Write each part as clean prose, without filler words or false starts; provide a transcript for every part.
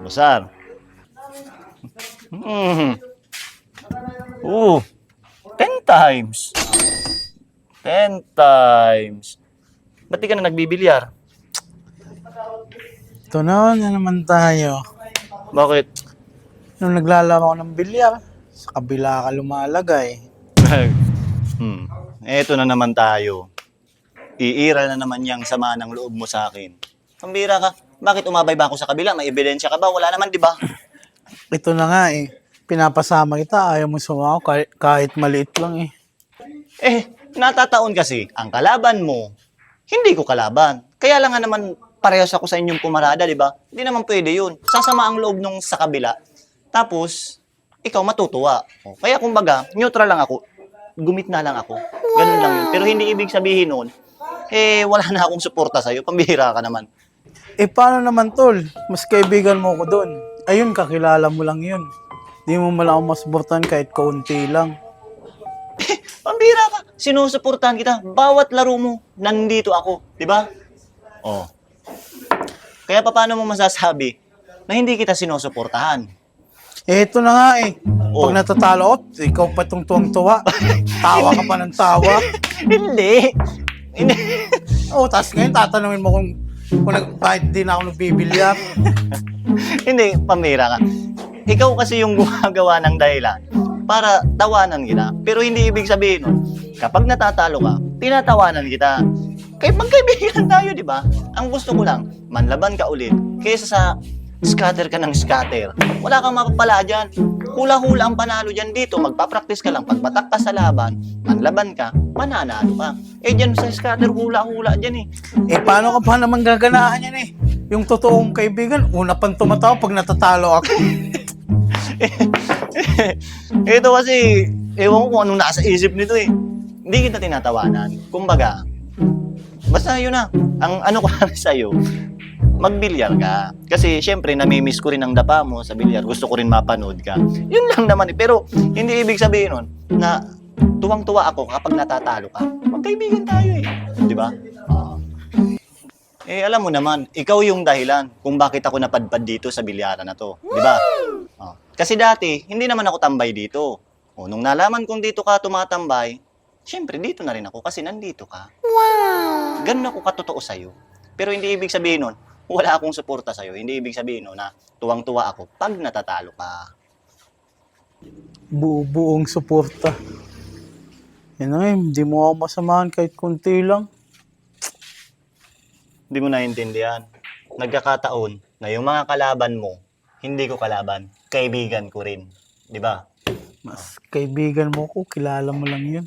Basar. Mm. Oo. 10 times. 10 times. Ba't di ka na nagbibilyar? Ito na naman tayo. Bakit? Nung naglalaro ako ng bilyar, sa kabila ka lumalagay. Eto na naman tayo. Iira na naman yang sama ng loob mo sa akin. Pambira ka. Bakit umabay ba ako sa kabila? May ebidensya ka ba? Wala naman, di ba? Ito na nga eh. Pinapasama kita, ayaw mo sumama kahit maliit lang eh. Natataon kasi, ang kalaban mo, hindi ko kalaban. Kaya lang nga naman parehas ako sa inyong pumarada, di ba? Hindi naman pwede yun. Sasama ang loob nung sa kabila. Tapos, ikaw matutuwa. Kaya kumbaga, neutral lang ako. Gumit na lang ako. Ganun lang yun. Pero hindi ibig sabihin nun, wala na akong suporta sa'yo. Pambihira ka naman. Paano naman tol? Mas kaibigan mo ko doon. Ayun, kakilala mo lang yun. Di mo malang ako masuportahan kahit kaunti lang. Pambihira ka. Sinusuportahan kita. Bawat laro mo, nandito ako. Di ba? Oh. Kaya paano mo masasabi na hindi kita sinusuportahan? Ito na nga eh. Oh. Pag natatalo ako, ikaw pa itong tuwang-tuwa. Tawa ka pa ng tawa. Hindi. Hindi. Tapos ngayon tatanungin mo kung bakit di na ako nagbibilyar. Hindi, pambihira ka. Ikaw kasi yung gumagawa ng dahilan para tawanan kita. Pero hindi ibig sabihin nun, kapag natatalo ka, tinatawanan kita. Kaya magkaibigan tayo, di ba? Ang gusto ko lang, manlaban ka ulit. Kaysa sa scatter ka ng scatter. Wala kang mapapala dyan. Hula-hula ang panalo dyan dito. Magpapractice ka lang. Pag batak ka sa laban, manlaban ka, mananalo ka. Dyan sa scatter, hula-hula dyan eh. Paano ka pa naman gaganahan yan eh? Yung totoong kaibigan, una pang tumatawa pag natatalo ako. Ito kasi, ewan ko kung anong nasa isip nito eh. Hindi kita tinatawanan. Kumbaga, basta yun na. Ang ano ko lang sa'yo, magbilyar ka. Kasi syempre, namimiss ko rin ang dapa mo sa bilyar. Gusto ko rin mapanood ka. Yun lang naman eh. Pero hindi ibig sabihin nun na tuwang-tuwa ako kapag natatalo ka. Magkaibigan tayo eh. Di ba? Alam mo naman, ikaw yung dahilan kung bakit ako napadpad dito sa bilyaran na to. Di ba? Kasi dati, hindi naman ako tambay dito. Nung nalaman kong dito ka tumatambay, syempre dito na rin ako kasi nandito ka. Wow! Ganun ako katotoo sa'yo. Pero hindi ibig sabihin nun, wala akong suporta sa'yo. Hindi ibig sabihin nun na tuwang-tuwa ako pag natatalo ka. Buong suporta. Yan na eh, hindi mo ako masamahan kahit kunti lang. Hindi mo naiintindihan. Nagkakataon na yung mga kalaban mo, hindi ko kalaban, kaibigan ko rin. Di ba? Mas kaibigan mo ko, kilala mo lang yun.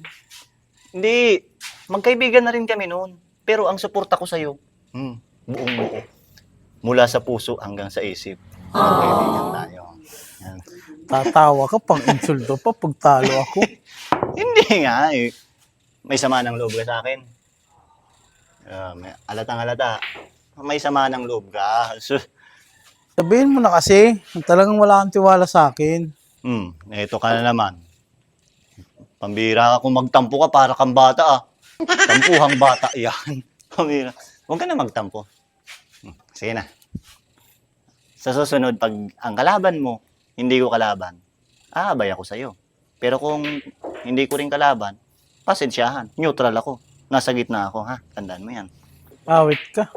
Hindi. Magkaibigan na rin kami noon. Pero ang suporta ko sa'yo, buong buo. Mula sa puso hanggang sa isip. Magkaibigan tayo. Yan. Tatawa ka, pang insulto pa pag talo ako. Hindi nga eh. May sama ng loob ka sa akin. Alatang alata. May sama ng loob ka. Sabihin mo na kasi, talagang wala kang tiwala sa akin. Eto ka na naman. Pambira ka kung magtampo ka para kang bata ah. Tampuhang bata yan. Pambira. Huwag ka na magtampo. Sige na. Sa susunod, pag ang kalaban mo, hindi ko kalaban, aabay ako sa'yo. Pero kung hindi ko rin kalaban, pasensyahan. Neutral ako. Nasa gitna ako, ha? Tandaan mo yan. Awit ka.